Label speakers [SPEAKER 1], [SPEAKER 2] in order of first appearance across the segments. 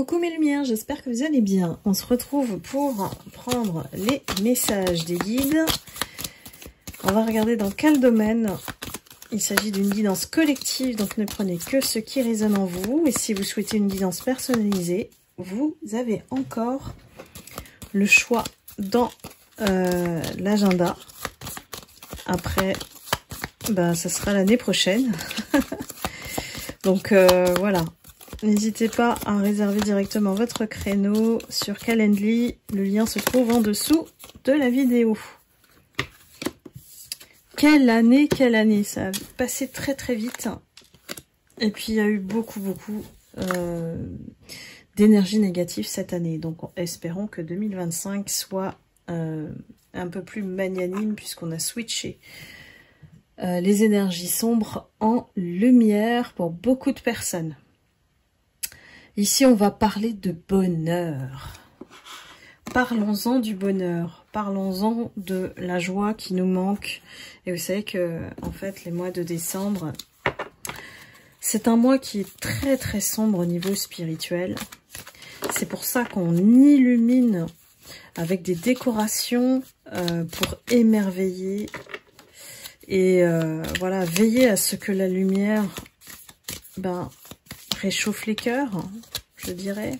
[SPEAKER 1] Coucou mes lumières, j'espère que vous allez bien. On se retrouve pour prendre les messages des guides. On va regarder dans quel domaine. Il s'agit d'une guidance collective, donc ne prenez que ce qui résonne en vous. Et si vous souhaitez une guidance personnalisée, vous avez encore le choix dans l'agenda. Après, ça sera l'année prochaine. Donc voilà. N'hésitez pas à réserver directement votre créneau sur Calendly. Le lien se trouve en dessous de la vidéo. Quelle année, quelle année. Ça a passé très très vite. Et puis il y a eu beaucoup d'énergie négative cette année. Donc espérons que 2025 soit un peu plus magnanime puisqu'on a switché les énergies sombres en lumière pour beaucoup de personnes. Ici, on va parler de bonheur. Parlons-en du bonheur. Parlons-en de la joie qui nous manque. Et vous savez que, en fait, les mois de décembre, c'est un mois qui est très très sombre au niveau spirituel. C'est pour ça qu'on illumine avec des décorations pour émerveiller et voilà, veiller à ce que la lumière réchauffe les cœurs, je dirais.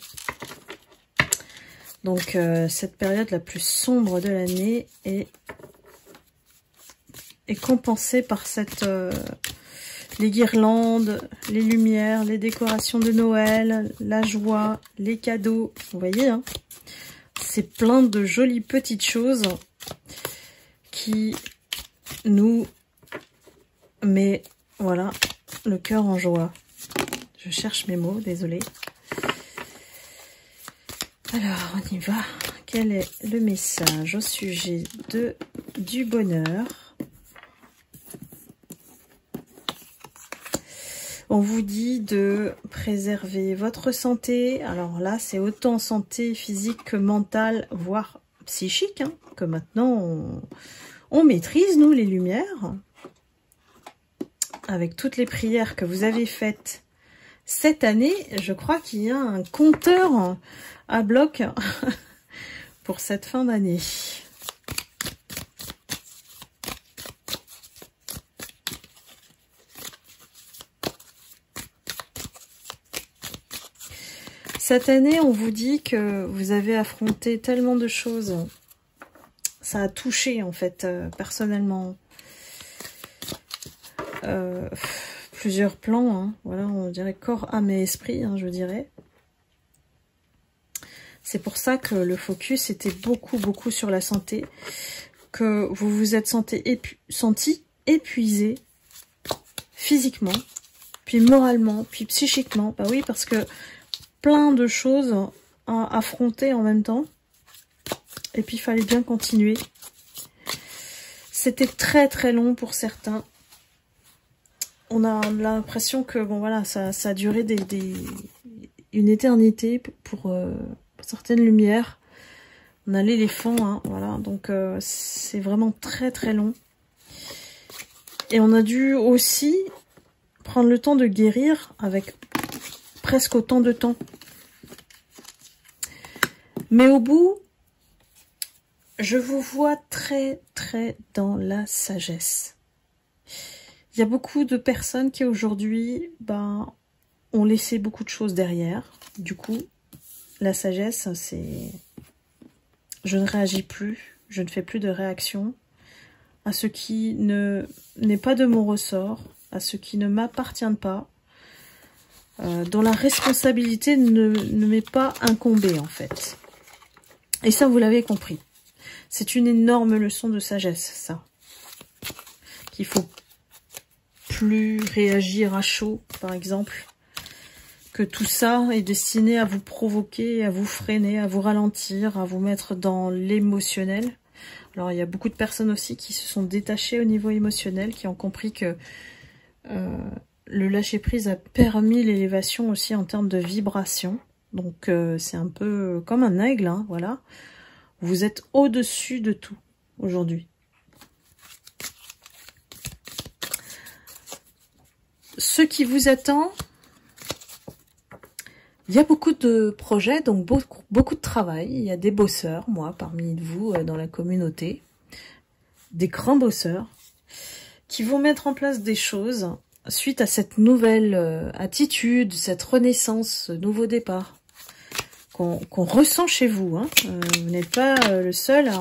[SPEAKER 1] Donc cette période la plus sombre de l'année est compensée par les guirlandes, les lumières, les décorations de Noël, la joie, les cadeaux. Vous voyez, hein, c'est plein de jolies petites choses qui nous met, voilà, le cœur en joie. Je cherche mes mots, désolée. Alors, on y va. Quel est le message au sujet du bonheur? On vous dit de préserver votre santé. Alors là, c'est autant santé physique que mentale, voire psychique, hein, que maintenant on maîtrise, nous, les lumières. Avec toutes les prières que vous avez faites cette année, je crois qu'il y a un compteur à bloc pour cette fin d'année. Cette année, on vous dit que vous avez affronté tellement de choses. Ça a touché, en fait, personnellement. Plusieurs plans, hein. Voilà, on dirait corps, âme et esprit, hein, je dirais. C'est pour ça que le focus était beaucoup sur la santé, que vous vous êtes senti épuisé physiquement, puis moralement, puis psychiquement. Bah oui, parce que plein de choses à affronter en même temps, et puis il fallait bien continuer. C'était très long pour certains. On a l'impression que bon voilà, ça a duré une éternité pour certaines lumières. On a l'éléphant, hein, voilà, donc c'est vraiment très long. Et on a dû aussi prendre le temps de guérir avec presque autant de temps. Mais au bout, je vous vois très dans la sagesse. Il y a beaucoup de personnes qui aujourd'hui ont laissé beaucoup de choses derrière. Du coup, la sagesse, c'est... Je ne réagis plus, je ne fais plus de réaction à ce qui n'est pas de mon ressort, à ce qui ne m'appartient pas, dont la responsabilité ne m'est pas incombée en fait. Et ça, vous l'avez compris. C'est une énorme leçon de sagesse, ça. Qu'il faut plus réagir à chaud, par exemple, que tout ça est destiné à vous provoquer, à vous freiner, à vous ralentir, à vous mettre dans l'émotionnel. Alors, il y a beaucoup de personnes aussi qui se sont détachées au niveau émotionnel, qui ont compris que le lâcher-prise a permis l'élévation aussi en termes de vibration. Donc, c'est un peu comme un aigle, hein, voilà. Vous êtes au-dessus de tout aujourd'hui. Ce qui vous attend, Il y a beaucoup de projets, donc beaucoup de travail. Il y a des bosseurs, moi, parmi vous, dans la communauté. Des grands bosseurs qui vont mettre en place des choses suite à cette nouvelle attitude, cette renaissance, ce nouveau départ qu'on ressent chez vous. Hein. Vous n'êtes pas le seul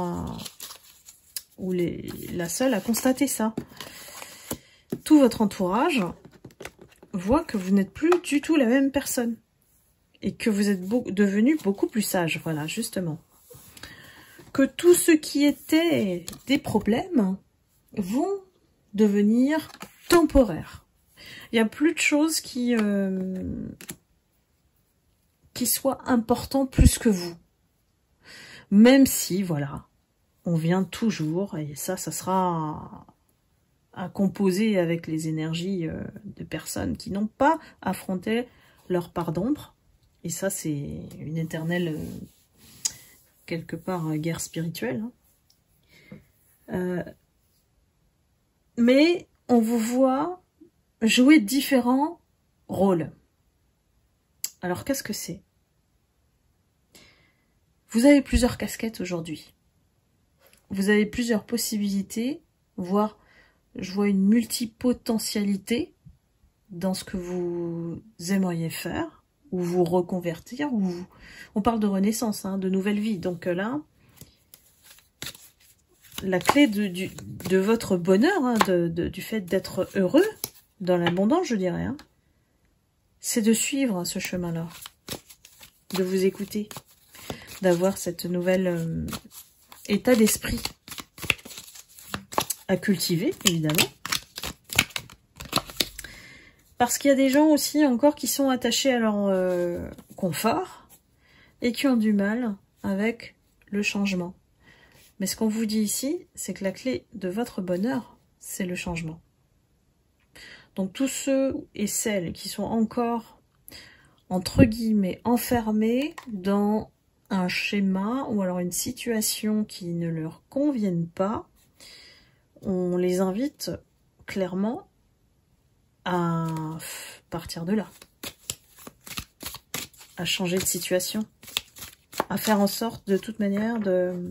[SPEAKER 1] ou la seule à constater ça. Tout votre entourage voit que vous n'êtes plus du tout la même personne et que vous êtes devenu beaucoup plus sage, voilà, justement. Que tout ce qui était des problèmes vont devenir temporaires. Il n'y a plus de choses qui soient importantes plus que vous. Même si, voilà, on vient toujours, et ça sera à composer avec les énergies de personnes qui n'ont pas affronté leur part d'ombre. Et ça, c'est une éternelle, quelque part, guerre spirituelle. Mais on vous voit jouer différents rôles. Alors, qu'est-ce que c'est? Vous avez plusieurs casquettes aujourd'hui. Vous avez plusieurs possibilités, voire, je vois une multipotentialité dans ce que vous aimeriez faire, ou vous reconvertir, ou on parle de renaissance, hein, de nouvelle vie. Donc là, la clé de votre bonheur, hein, du fait d'être heureux, dans l'abondance, je dirais, hein, c'est de suivre ce chemin-là, de vous écouter, d'avoir cette nouvelle état d'esprit à cultiver, évidemment. Parce qu'il y a des gens aussi encore qui sont attachés à leur confort et qui ont du mal avec le changement. Mais ce qu'on vous dit ici, c'est que la clé de votre bonheur, c'est le changement. Donc tous ceux et celles qui sont encore, entre guillemets, enfermés dans un schéma ou alors une situation qui ne leur convienne pas, on les invite clairement à partir de là, à changer de situation, à faire en sorte de toute manière de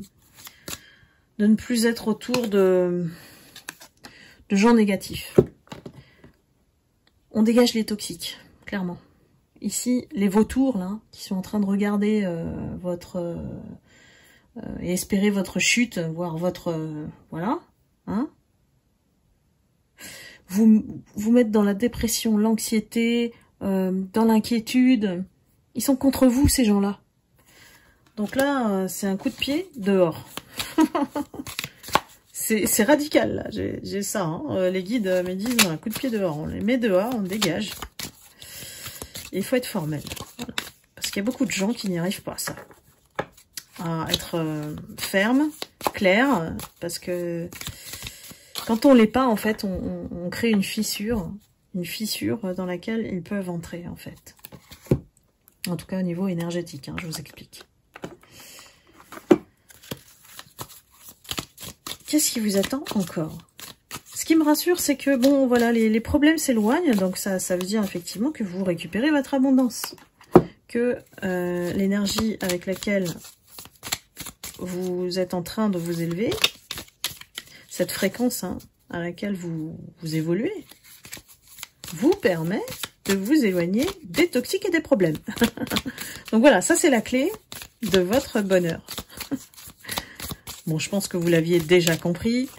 [SPEAKER 1] ne plus être autour de gens négatifs. On dégage les toxiques, clairement. Ici, les vautours, là, qui sont en train de regarder et espérer votre chute, voire votre... voilà, hein, vous mettre dans la dépression, l'anxiété, dans l'inquiétude. Ils sont contre vous, ces gens-là. Donc là, c'est un coup de pied dehors. C'est radical, là. J'ai ça. Hein. Les guides me disent un coup de pied dehors. On les met dehors, on dégage. Et il faut être formel. Voilà. Parce qu'il y a beaucoup de gens qui n'y arrivent pas à ça. À être ferme, clair. Parce que quand on l'est pas, en fait, on crée une fissure dans laquelle ils peuvent entrer, en fait. En tout cas, au niveau énergétique, hein, je vous explique. Qu'est-ce qui vous attend encore? Ce qui me rassure, c'est que, bon, voilà, les problèmes s'éloignent, donc ça veut dire effectivement que vous récupérez votre abondance. Que l'énergie avec laquelle vous êtes en train de vous élever, cette fréquence hein, à laquelle vous évoluez, vous permet de vous éloigner des toxiques et des problèmes. Donc voilà, ça c'est la clé de votre bonheur. Bon, je pense que vous l'aviez déjà compris,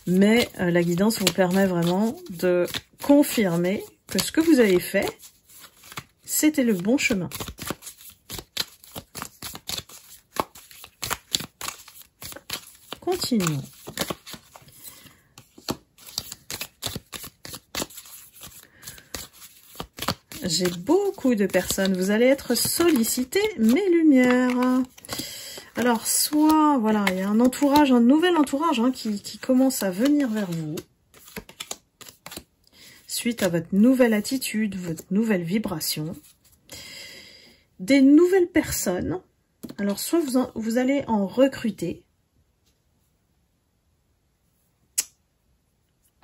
[SPEAKER 1] mais la guidance vous permet vraiment de confirmer que ce que vous avez fait, c'était le bon chemin. Continuons. J'ai beaucoup de personnes. Vous allez être sollicité, mes lumières. Alors, soit, voilà, il y a un entourage, un nouvel entourage hein, qui commence à venir vers vous. Suite à votre nouvelle attitude, votre nouvelle vibration. Des nouvelles personnes. Alors, soit vous allez en recruter.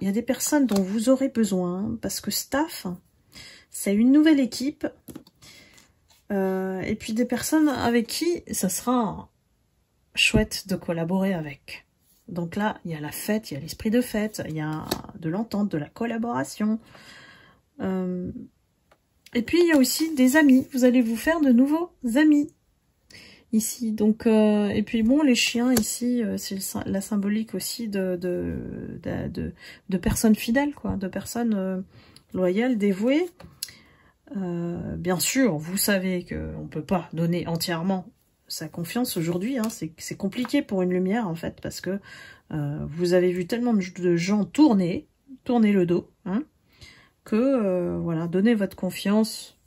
[SPEAKER 1] Il y a des personnes dont vous aurez besoin parce que staff, c'est une nouvelle équipe Et puis des personnes avec qui ça sera chouette de collaborer avec. Donc là, il y a la fête, il y a l'esprit de fête, il y a de l'entente, de la collaboration. Et puis il y a aussi des amis. Vous allez vous faire de nouveaux amis ici. Donc et puis bon, les chiens ici, c'est la symbolique aussi de personnes fidèles, quoi, de personnes loyales, dévouées. Bien sûr, vous savez qu'on ne peut pas donner entièrement sa confiance aujourd'hui, hein, c'est compliqué pour une lumière en fait, parce que vous avez vu tellement de gens tourner le dos, hein, que voilà, donnez votre confiance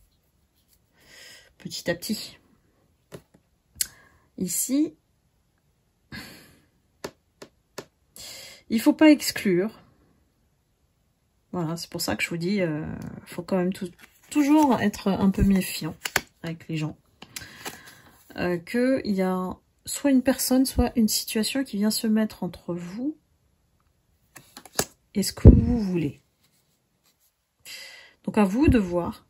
[SPEAKER 1] petit à petit. Ici, il faut pas exclure. Voilà, c'est pour ça que je vous dis, faut quand même toujours être un peu méfiant avec les gens. Qu'il y a soit une personne, soit une situation qui vient se mettre entre vous et ce que vous voulez. Donc à vous de voir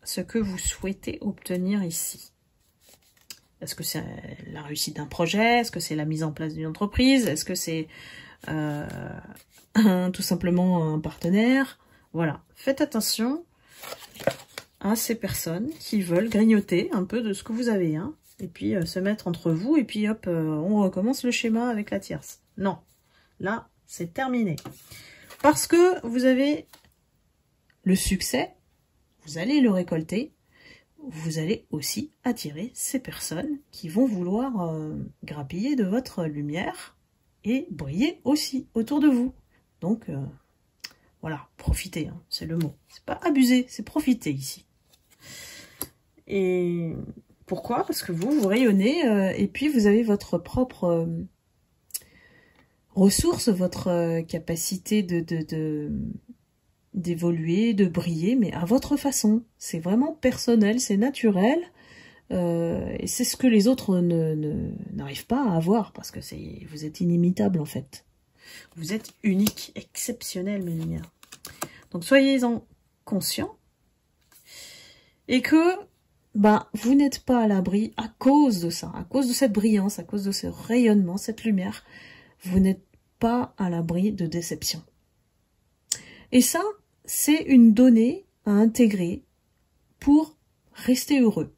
[SPEAKER 1] ce que vous souhaitez obtenir ici. Est-ce que c'est la réussite d'un projet? Est-ce que c'est la mise en place d'une entreprise? Est-ce que c'est tout simplement un partenaire? Voilà, faites attention à ces personnes qui veulent grignoter un peu de ce que vous avez, hein, et puis se mettre entre vous, et puis hop, on recommence le schéma avec la tierce. Non, là, c'est terminé. Parce que vous avez le succès, vous allez le récolter, vous allez aussi attirer ces personnes qui vont vouloir grappiller de votre lumière et briller aussi autour de vous. Donc, voilà, profitez, hein, c'est le mot. C'est pas abuser, c'est profiter ici. Et pourquoi? Parce que vous rayonnez et puis vous avez votre propre ressource, votre capacité d'évoluer, de briller, mais à votre façon. C'est vraiment personnel, c'est naturel. Et c'est ce que les autres n'arrivent pas à avoir, parce que vous êtes inimitable en fait. Vous êtes unique, exceptionnel, mes lumières. Donc soyez-en conscients. Et que vous n'êtes pas à l'abri à cause de ça, à cause de cette brillance, à cause de ce rayonnement, cette lumière. Vous n'êtes pas à l'abri de déception. Et ça, c'est une donnée à intégrer pour rester heureux.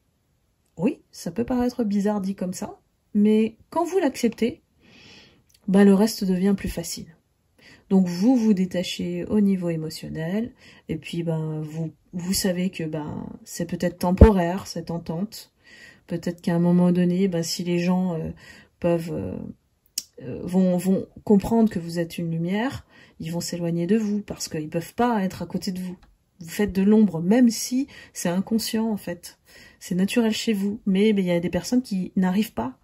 [SPEAKER 1] Oui, ça peut paraître bizarre dit comme ça, mais quand vous l'acceptez, le reste devient plus facile. Donc vous vous détachez au niveau émotionnel, et puis vous savez que c'est peut-être temporaire cette entente. Peut-être qu'à un moment donné, si les gens vont comprendre que vous êtes une lumière, ils vont s'éloigner de vous parce qu'ils peuvent pas être à côté de vous. Vous faites de l'ombre, même si c'est inconscient en fait. C'est naturel chez vous, mais il y a des personnes qui n'arrivent pas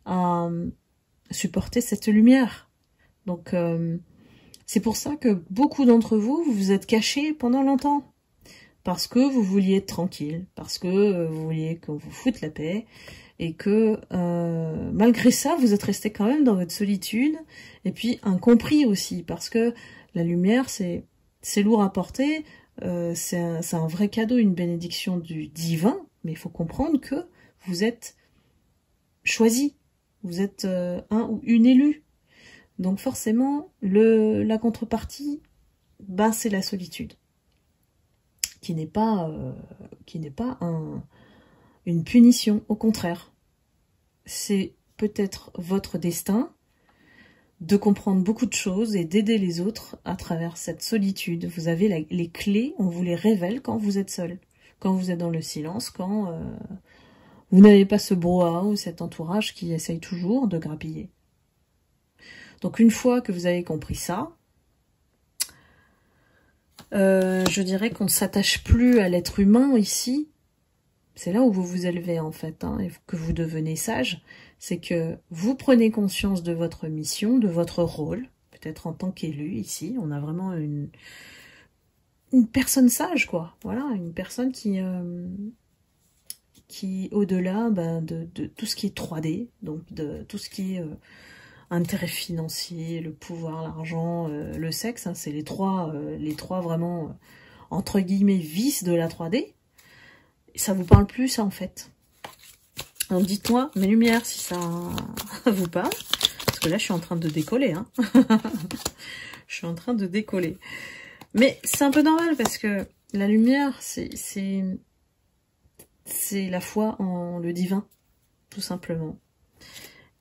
[SPEAKER 1] à supporter cette lumière. Donc c'est pour ça que beaucoup d'entre vous, vous vous êtes cachés pendant longtemps. Parce que vous vouliez être tranquille, parce que vous vouliez qu'on vous foute la paix, et que malgré ça, vous êtes resté quand même dans votre solitude, et puis incompris aussi, parce que la lumière, c'est lourd à porter, c'est un vrai cadeau, une bénédiction du divin, mais il faut comprendre que vous êtes choisi, vous êtes un ou une élue. Donc forcément, la contrepartie, c'est la solitude, qui n'est pas une punition, au contraire. C'est peut-être votre destin de comprendre beaucoup de choses et d'aider les autres à travers cette solitude. Vous avez les clés, on vous les révèle quand vous êtes seul, quand vous êtes dans le silence, quand vous n'avez pas ce brouhaha ou cet entourage qui essaye toujours de grappiller. Donc une fois que vous avez compris ça, je dirais qu'on ne s'attache plus à l'être humain ici. C'est là où vous vous élevez en fait, hein, et que vous devenez sage. C'est que vous prenez conscience de votre mission, de votre rôle, peut-être en tant qu'élu ici. On a vraiment une personne sage, quoi. Voilà, une personne qui au-delà de tout ce qui est 3D, donc de tout ce qui est intérêt financier, le pouvoir, l'argent, le sexe, hein, c'est les trois vraiment, entre guillemets, vices de la 3D. ça vous parle plus, ça, en fait. Donc, dites-moi, mes lumières, si ça vous parle. Parce que là, je suis en train de décoller. Hein. Je suis en train de décoller. Mais c'est un peu normal, parce que la lumière, c'est la foi en le divin, tout simplement.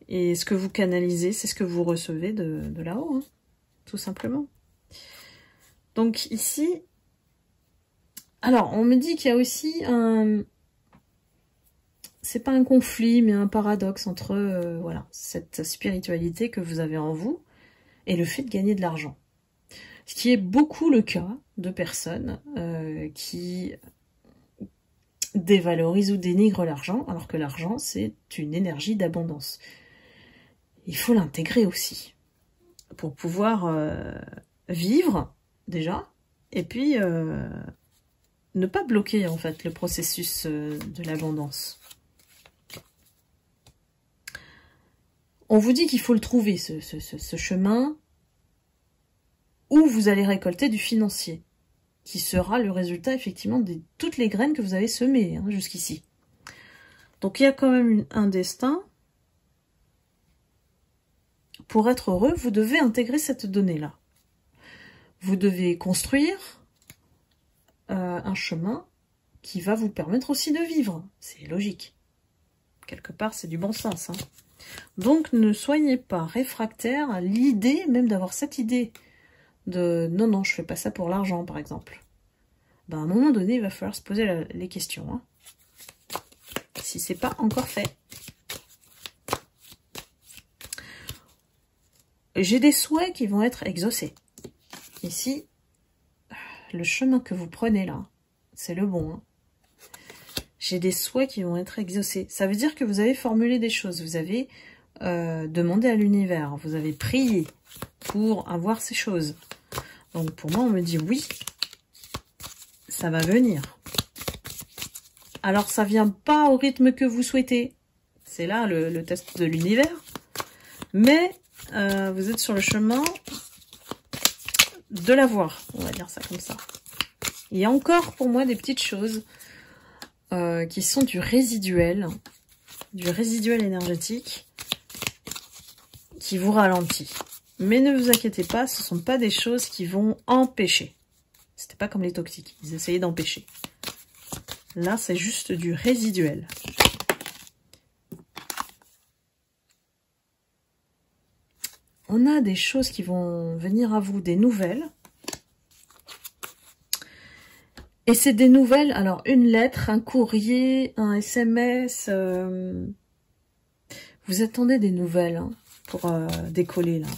[SPEAKER 1] Et ce que vous canalisez, c'est ce que vous recevez de là-haut, hein, tout simplement. Donc ici, alors on me dit qu'il y a aussi un, c'est pas un conflit, mais un paradoxe entre voilà, cette spiritualité que vous avez en vous et le fait de gagner de l'argent. Ce qui est beaucoup le cas de personnes qui dévalorisent ou dénigrent l'argent, alors que l'argent, c'est une énergie d'abondance. Il faut l'intégrer aussi pour pouvoir vivre déjà, et puis ne pas bloquer en fait le processus de l'abondance. On vous dit qu'il faut le trouver, ce chemin où vous allez récolter du financier, qui sera le résultat effectivement de toutes les graines que vous avez semées hein, jusqu'ici. Donc il y a quand même un destin. Pour être heureux, vous devez intégrer cette donnée-là. Vous devez construire un chemin qui va vous permettre aussi de vivre. C'est logique. Quelque part, c'est du bon sens. Hein. Donc, ne soyez pas réfractaire à l'idée, même d'avoir cette idée de « non, non, je fais pas ça pour l'argent », par exemple. Ben, à un moment donné, il va falloir se poser les questions. Hein. Si c'est pas encore fait. J'ai des souhaits qui vont être exaucés. Ici, le chemin que vous prenez là, c'est le bon. Hein. J'ai des souhaits qui vont être exaucés. Ça veut dire que vous avez formulé des choses. Vous avez demandé à l'univers. Vous avez prié pour avoir ces choses. Donc pour moi, on me dit oui, ça va venir. Alors ça vient pas au rythme que vous souhaitez. C'est là le test de l'univers. Mais vous êtes sur le chemin de l'avoir, on va dire ça comme ça. Il y a encore pour moi des petites choses qui sont du résiduel énergétique qui vous ralentit. Mais ne vous inquiétez pas, ce ne sont pas des choses qui vont empêcher. C'était pas comme les toxiques, ils essayaient d'empêcher. Là, c'est juste du résiduel. On a des choses qui vont venir à vous, des nouvelles. Et c'est des nouvelles, alors une lettre, un courrier, un SMS. Vous attendez des nouvelles hein, pour décoller là.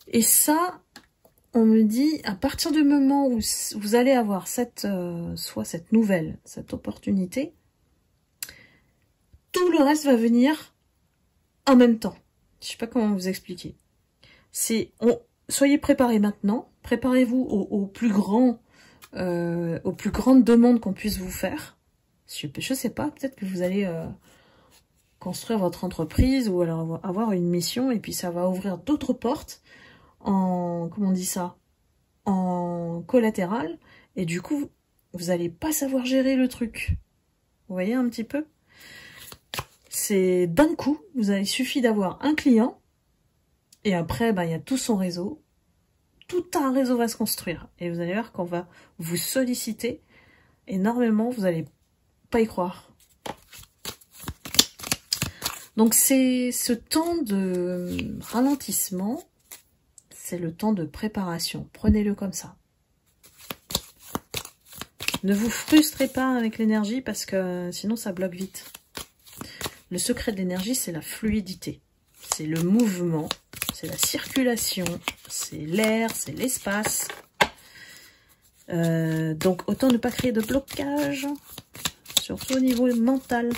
[SPEAKER 1] Et ça, on me dit, à partir du moment où vous allez avoir soit cette nouvelle, cette opportunité, tout le reste va venir en même temps. Je sais pas comment vous expliquer. Soyez préparés maintenant. Préparez-vous aux plus grandes demandes qu'on puisse vous faire. Je sais pas, peut-être que vous allez construire votre entreprise ou alors avoir une mission et puis ça va ouvrir d'autres portes en, comment on dit ça, en collatéral et du coup, vous allez pas savoir gérer le truc. Vous voyez un petit peu? C'est d'un coup, il suffit d'avoir un client et après, il y a tout son réseau. Tout un réseau va se construire. Et vous allez voir qu'on va vous solliciter énormément. Vous n'allez pas y croire. Donc, c'est ce temps de ralentissement. C'est le temps de préparation. Prenez-le comme ça. Ne vous frustrez pas avec l'énergie parce que sinon, ça bloque vite. Le secret de l'énergie, c'est la fluidité. C'est le mouvement. C'est la circulation, c'est l'air, c'est l'espace. Donc, autant ne pas créer de blocage, surtout au niveau mental.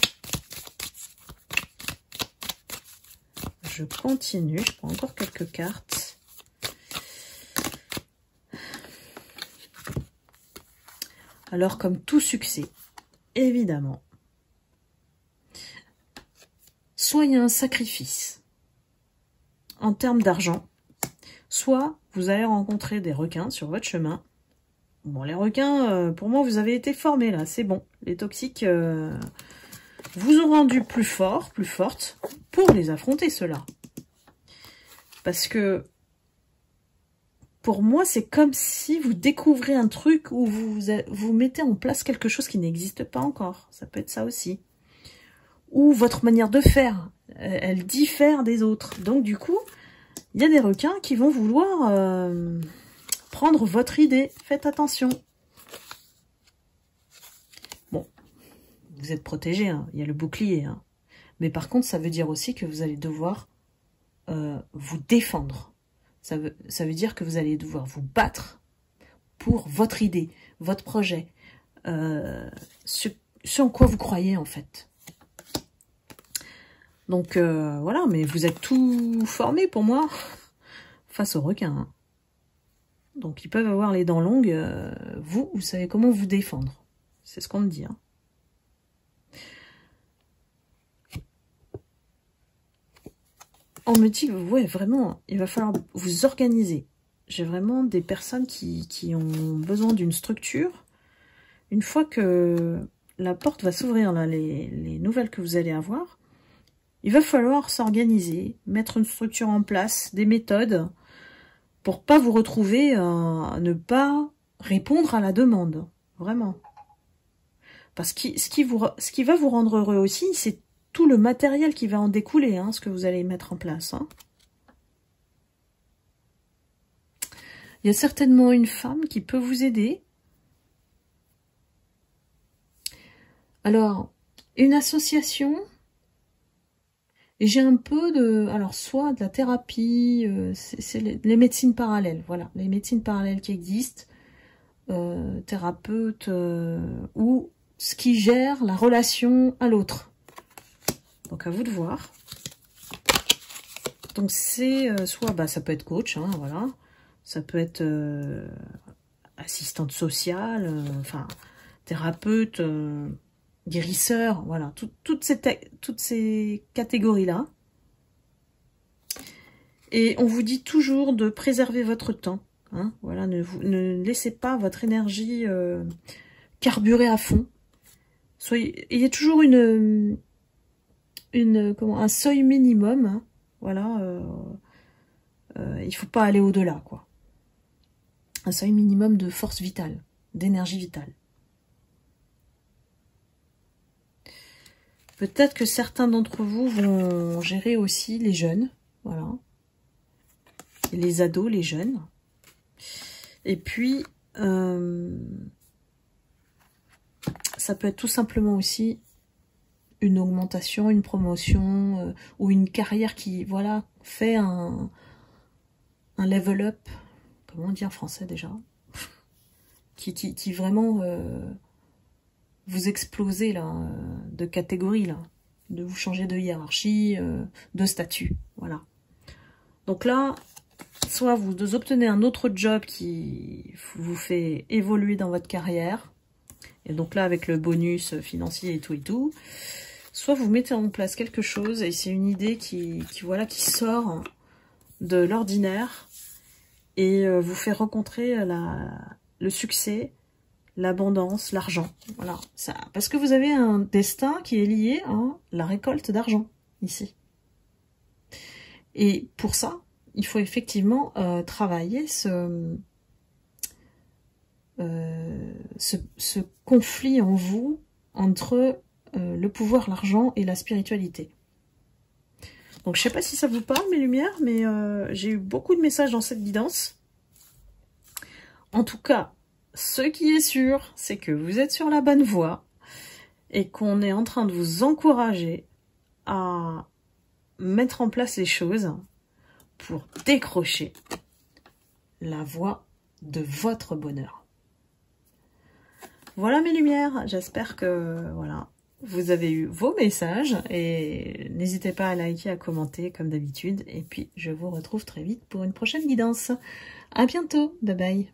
[SPEAKER 1] Je continue, je prends encore quelques cartes. Alors, comme tout succès, évidemment, soit il y a un sacrifice en termes d'argent, soit vous allez rencontrer des requins sur votre chemin, Bon, les requins, pour moi, vous avez été formés, là. C'est bon. Les toxiques vous ont rendu plus fort, plus forte pour les affronter, ceux-là. Parce que, pour moi, c'est comme si vous découvrez un truc où vous mettez en place quelque chose qui n'existe pas encore. Ça peut être ça aussi. Ou votre manière de faire, elle diffère des autres. Donc, du coup, il y a des requins qui vont vouloir prendre votre idée. Faites attention. Bon, vous êtes protégé, hein. Il y a le bouclier. Hein. Mais par contre, ça veut dire aussi que vous allez devoir vous défendre. Ça veut dire que vous allez devoir vous battre pour votre idée, votre projet, ce en quoi vous croyez en fait. Donc voilà, mais vous êtes tout formés pour moi face aux requins. Hein. Donc ils peuvent avoir les dents longues, vous savez comment vous défendre. C'est ce qu'on me dit. Hein. On me dit, ouais, vraiment, il va falloir vous organiser. J'ai vraiment des personnes qui ont besoin d'une structure. Une fois que la porte va s'ouvrir, là, les nouvelles que vous allez avoir, il va falloir s'organiser, mettre une structure en place, des méthodes, pour pas vous retrouver à ne pas répondre à la demande. Vraiment. Parce que ce qui va vous rendre heureux aussi, c'est tout le matériel qui va en découler, hein, ce que vous allez mettre en place. Hein. Il y a certainement une femme qui peut vous aider. Alors, une association, et j'ai un peu de... Alors, soit de la thérapie, c'est les médecines parallèles, voilà, les médecines parallèles qui existent, thérapeute, ou ce qui gère la relation à l'autre. Donc, à vous de voir. Donc, c'est soit, bah, ça peut être coach, hein, voilà. Ça peut être assistante sociale, enfin, thérapeute, guérisseur, voilà. Toutes ces catégories-là. Et on vous dit toujours de préserver votre temps. Hein, voilà, ne laissez pas votre énergie carburer à fond. Il y a toujours un seuil minimum, hein, voilà, il faut pas aller au-delà, quoi. Un seuil minimum de force vitale, d'énergie vitale. Peut-être que certains d'entre vous vont gérer aussi les jeunes, voilà, les ados, les jeunes. Et puis, ça peut être tout simplement aussi une augmentation, une promotion ou une carrière qui, voilà, fait un level up, comment on dit en français déjà, qui vraiment vous explosez là, de catégorie là, de vous changer de hiérarchie, de statut, voilà. Donc là, soit vous obtenez un autre job qui vous fait évoluer dans votre carrière, et donc là avec le bonus financier et tout, soit vous mettez en place quelque chose et c'est une idée qui sort de l'ordinaire et vous fait rencontrer le succès, l'abondance, l'argent. Voilà, ça, parce que vous avez un destin qui est lié à la récolte d'argent ici. Et pour ça, il faut effectivement travailler ce conflit en vous entre le pouvoir, l'argent et la spiritualité. Donc je sais pas si ça vous parle mes lumières, mais j'ai eu beaucoup de messages dans cette guidance. En tout cas, ce qui est sûr, c'est que vous êtes sur la bonne voie et qu'on est en train de vous encourager à mettre en place les choses pour décrocher la voie de votre bonheur. Voilà mes lumières, j'espère que voilà, vous avez eu vos messages et n'hésitez pas à liker, à commenter comme d'habitude. Et puis je vous retrouve très vite pour une prochaine guidance. À bientôt, bye bye.